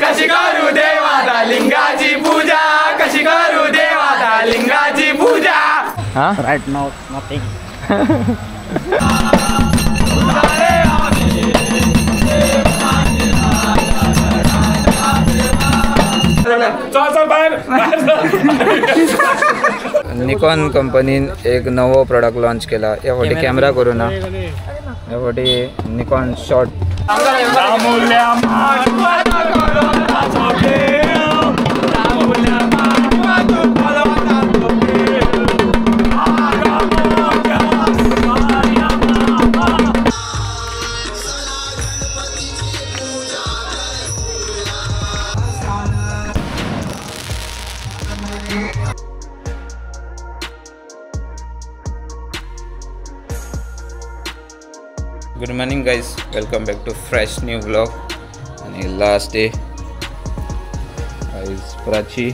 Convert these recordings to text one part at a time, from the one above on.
कशी करू देवादा लिंगाची पूजा कशी करू देवादा लिंगाची पूजा राईट नाव नथिंग निकॉन कंपनीन एक नवो प्रोडक्ट लॉन्च केला या फाटी कॅमेरा करू ना या फाटी Nikon shot good morning guys welcome back to fresh new vlog आणि last day guys Prachi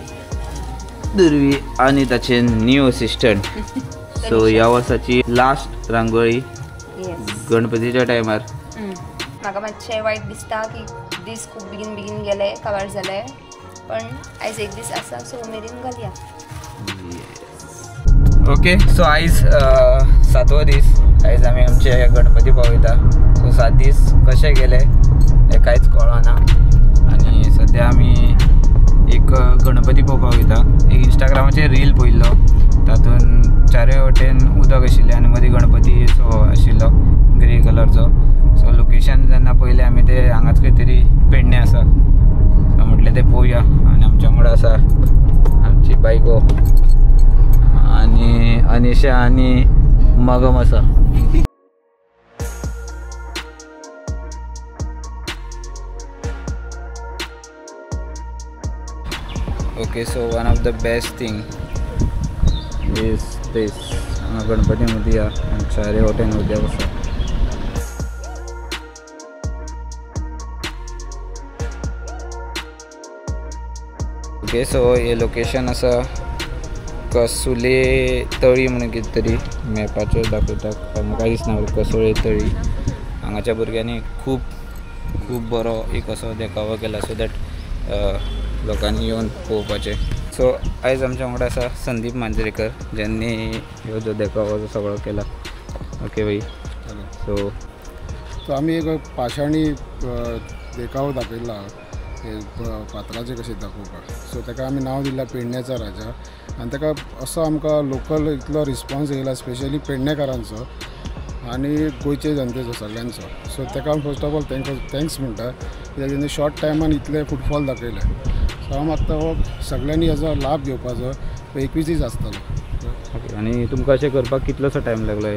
Durvi आणि ताचे न्यू असिस्टंट सो ह्या वर्साची लास्ट रांगोळी गणपतीच्या टायमार म्हाका मातशें वायट दिसता की दीस खूब बेगीन गेले कवर जाले पण आयज एक दीस आसा सो उमेदीन घालया ओके सो आयज 7वो दीस आयज आमी आमचे गणपती पावयता सो 7 दीस कशे गेले हे कांयच कळना आणि सद्या आमी एक गणपती पळोवपाक वयता एक इंस्टाग्रामाचेर रील पळयल्लो तातूंत चारय वटेन उदक आशिल्लें आनी मदीं गणपती सो आशिल्लो ग्रे कलरचो सो लोकेशन जेन्ना पयलें आमी ते हांगाच खंय तरी पेडणे आसा सो म्हटलें तें पळोवया आनी आमच्या वांगडा आसा आमची बायको आणि अनिशा आणि मगम आसा okay so one of the best thing is this हांगा गणपती मदीं या चारय वटेन उदक आसा ओके सो हे लोकेशन आसा कसुले तळी म्हणून कितें तरी मॅपाचेर दाखयता म्हाका दिसना कसुळे तळी हांगाच्या भुरग्यांनी खूब खूब बरो एक असो देखावो केला सो दॅट लोकांनी येवन पळोवपाचें सो आयज आमच्या वांगडा आसा संदीप मांजरेकर ज्यांनी ह्यो जो देखावो जो सगळो केला ओके भाई सो आमी एक पाशाणी देखावो दाखयला पात्राचे कशें दाखोवपाक सो ताका आमी नांव दिलां पेडण्याचा राजा आनी ताका असो आमकां लोकल इतलो रिस्पॉन्स येयला स्पेशली पेडणेकारांचो आनी गोंयचे जनतेचो सगळ्यांचो सो ताका हांव फर्स्ट ऑफ ऑल थँक्स म्हणटा कित्याक तेणी शॉर्ट टायमान इतले फुटफॉल दाखयले सो हांव मागता हो सगळ्यांनी हेजो लाभ घेवपाचो 21 दीस आसतलो आनी तुमकां अशें करपाक कितलोसो टायम लागलो हे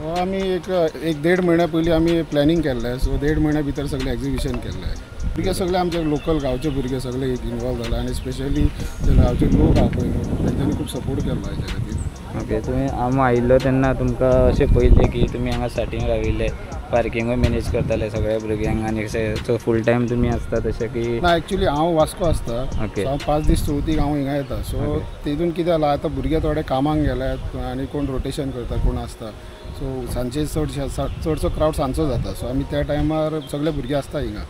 हो आमी एक 1.5 म्हयन्या पयलीं आमी प्लॅनिंग केल्लें सो 1.5 म्हयन्या भितर सगळें एग्जिबिशन केल्लें भुरगे सगळे आमचे लोकल गांवचे भुरगे सगळे इनवॉल्व जाला आनी स्पेशली जे गांवचे लोक आहा पळय न्हू तेंच्यांनी खूब सपोर्ट केल्लो हेच्या खातीर ओके तुमी हांव आयिल्लो तेन्ना तुमकां अशें पयलें की तुमी हांगा स्टार्टींग राविल्ले पार्किंगूय मॅनेज करताले सगळ्या भुरग्यांक आनी अशें फूल टायम तुमी आसता तशें की ना एक्चुली हांव वास्को आसता ओके हांव 5 दीस चवथीक हांव हिंगा येता सो तितून कितें जाला आतां भुरगे थोडे कामाक गेल्यात आनी कोण रोटेशन करता कोण आसता सो सांजचे चडसो क्रावड सांजचो जाता सो आमी त्या टायमार सगळे भुरगे आसता हिंगा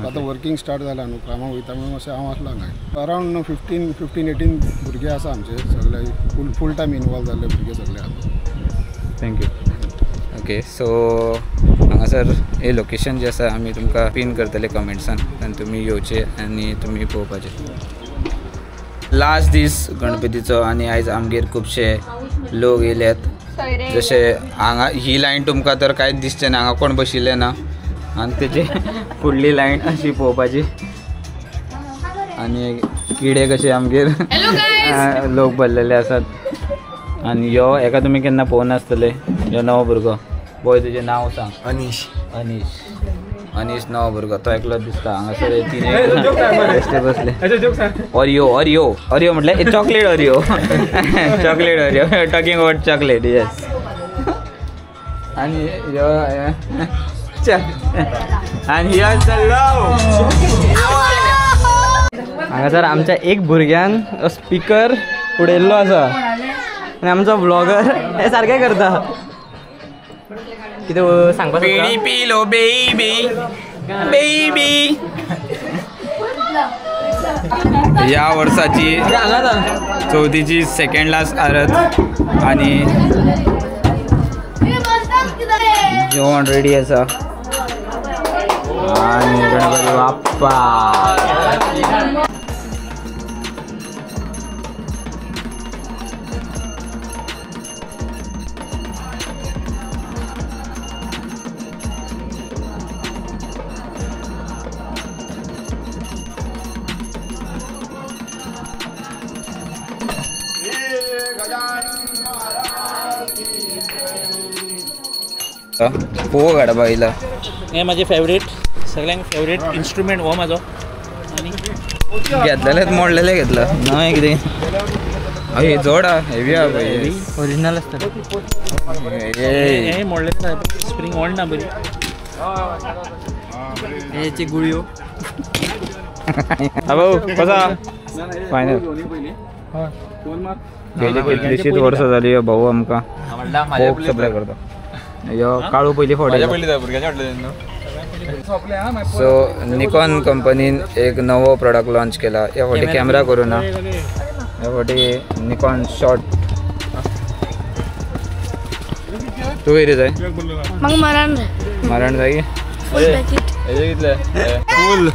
आतां वर्कींग स्टार्ट जालां न्हू कामाक वयता म्हणून अशें हांव आसलो हांगा अरावंड 15-18 भुरगे आसा आमचे सगळे फूल टायम इनवॉल्व जाल्ले भुरगे सगळे आसा थँक्यू ओके सो हांगासर हे लोकेशन जे आसा आमी तुमकां पिन करतले कमेंट्सान आनी तुमी येवचे आनी तुमी पळोवपाचे लास्ट दीस गणपतीचो आनी आयज आमगेर खुबशे लोक येयल्यात जशे हांगा ही लायन तुमकां तर कांयच दिसचें ना हांगा कोण बशिल्ले ना आनी तेजे फुडली लायन अशी पळोवपाची आनी किडे कशे आमगेर लोक भरलेले आसात आनी ह्यो हेका तुमी केन्ना पळोवन आसतले ह्यो नवो भुरगो बोय तुजें नांव सांग अनीश अनीश नवो भुरगो तो एकलोच दिसता हांगासर तिने बसले ऑरियो म्हटल्यार chocolate Oreo chocolate Oreo talking about chocolate yes आनी आनी हांगासर आमच्या एक भुरग्यान स्पीकर उडयल्लो आसा आनी आमचो ब्लॉगर हे सारकें करता कितें सांगपाक पिलो बेबी बेबी या वर्षाची 34ची सेकंड लास्ट आरत आणि जेवण रेडी असा आणि गणपती बाप्पा पोव काढा बाईला हे माझे फेवरेट सगळ्यांत फेवरेट इन्स्ट्रुमेंट हो माझो आणि घेतलेलेच मोडलेले घेतलं नाही किती हे जोड हेवी ओरिजिनल असतं हे मोडलेलं स्प्रिंग ऑन ना बरी याची गुळी भाऊ कसा फायनल गेली कितलीशीच वर्ष झाली भाऊ आमका खूप सप्लाय करतो काळू पहिली फोटो सो निकॉन कंपनीन एक नवो प्रोडक्ट लॉन्च केला या फाटी कॅमेरा करू ना या फाटी निकॉन शॉट तू वयरी जाय मग मारण जागी फुल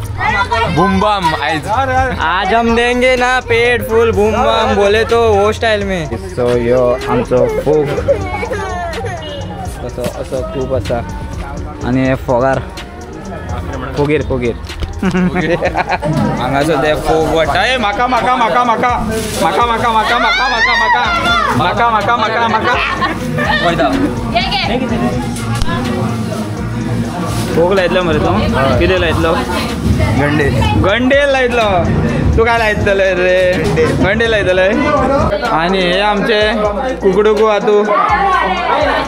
बूम बम आज हम देंगे ना पेट फुल बूम बम बोले तो वो स्टाईल में सो यो आमचो फोक असं असं खूप असा आणि हे फोगार फोगीर हांगासो ते फोग वाटा माका माका माका माका माका माका माका माका माका माका माका माका माका माका फोग लायतलो मरे तू कितें लायतलो गंडे लायतलो तू काय लायतले रे गंडे लायतले आणि हे आमचे कुकडुकू आतू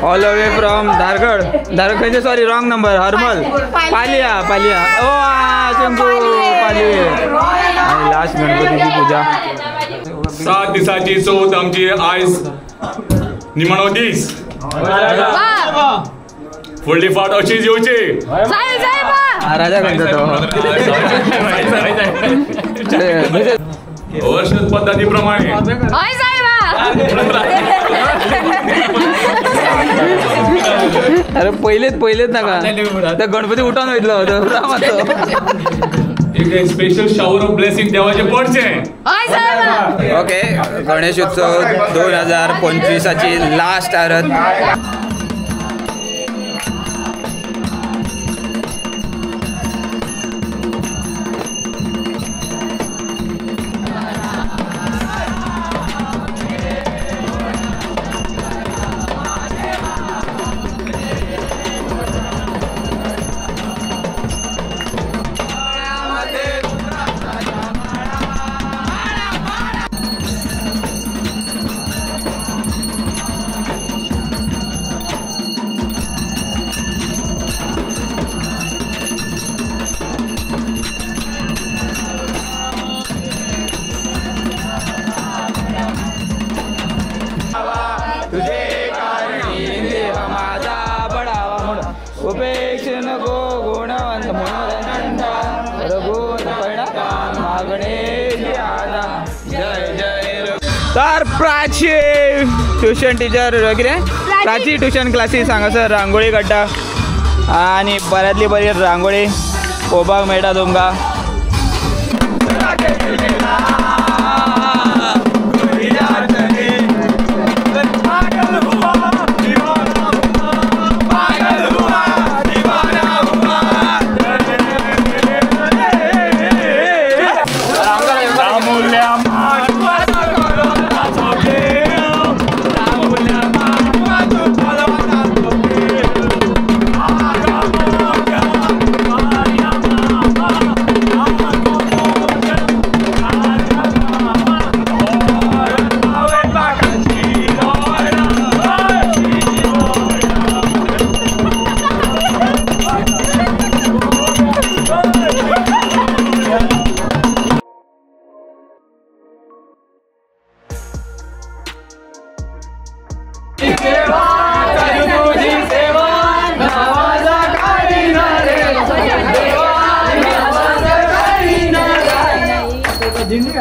all away from Dhargad sorry wrong number Harmal पालिया ओ शंभू पालिये आणि लास्ट गणपतीची पूजा 7 दिसाची चौथ आमची आयज निमाणो दीस फुडली फाट अशीच येवची राजा गणपती वर्षद पद्धती प्रमाणे अरे पहिलेच नाका त्या गणपती उठून वयतलो रामाचो एक स्पेशल शावर ऑफ ब्लेसिंग देवाचे पडचे ओके गणेश उत्सव 2025ची लास्ट आरत तर प्राची ट्युशन टीचर वगैरे प्राची ट्युशन क्लासीस हांगासर रांगोळी काडटा आणि बऱ्यांतली बरी रांगोळी पळोवपाक मेळटा तुमकां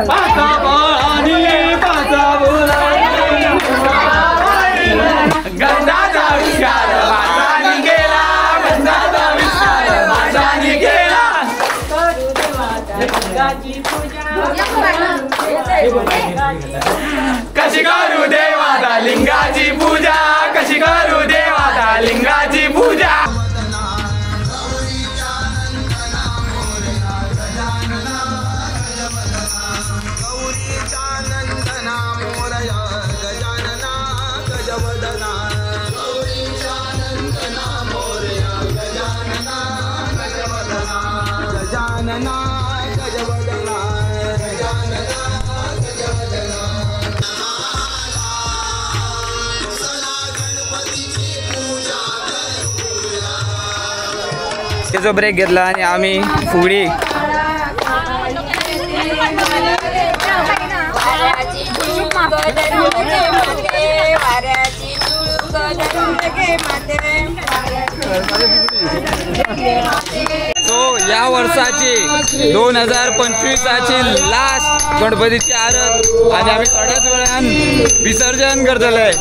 पाचा फळांनी पाचा फुलांनी गंधाचा विस्तार वाचानी गेला गंधाचा विस्तार वाचानी गेला कशी करू देवाचा लिंगाची पूजा कशी करू देवाचा लिंगाची पूजा त्याचा ब्रेक घेतला आणि आम्ही फुगडी तो या वर्षाची 2025ची लास्ट गणपतीची आरत आणि आम्ही थोड्याच वेळान विसर्जन करतले.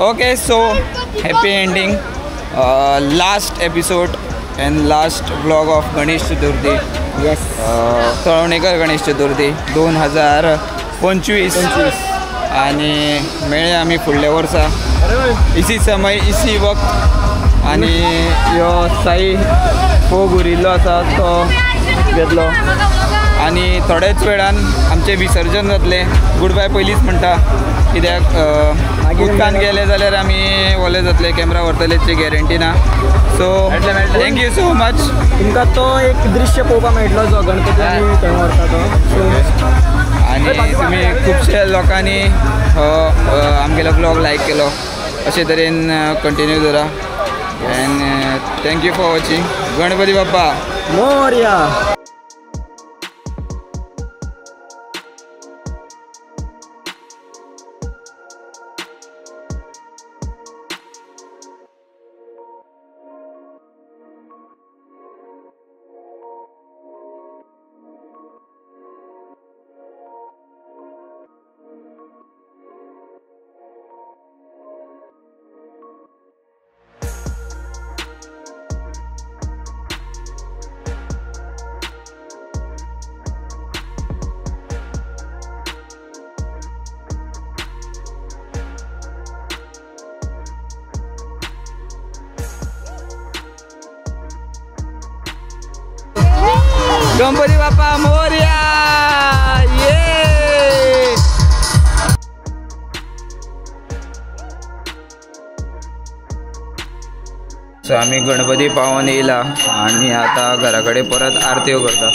Okay, so happy ending, last episode and last vlog of Ganesh Chaturthi. Yes. Talwanekar Ganesh Chaturthi 2025 आणि मेळे आम्ही फुडल्या वर्सा इसी समय इसी वक्त आणि ह्यो साई फोग उरिल्लो आसा तो घेतलो आणि थोड्याच वेळान आमचे विसर्जन जातले. गूड बाय पयलींच म्हणटा कित्याक उदकान गेले जाल्यार आमी ओले जातले, कॅमेरा व्हरतलेची गॅरंटी ना. So thank you so much. तुमकां तो एक दृश्य पळोवपाक मेळटलो जो गणपती आमी थंय व्हरता तो. आणि तुम्ही खुबशे लोकांनी आमगेलो ब्लॉग लायक केलो. अशे तरेन कंटिन्यू करा and thank you for watching. Ganpati Bappa Morya. Ganpati Bappa Morya. Yeah so आम्ही गणपती पावून येयला आणि आता घरा कडेन परत आरत्यो करता.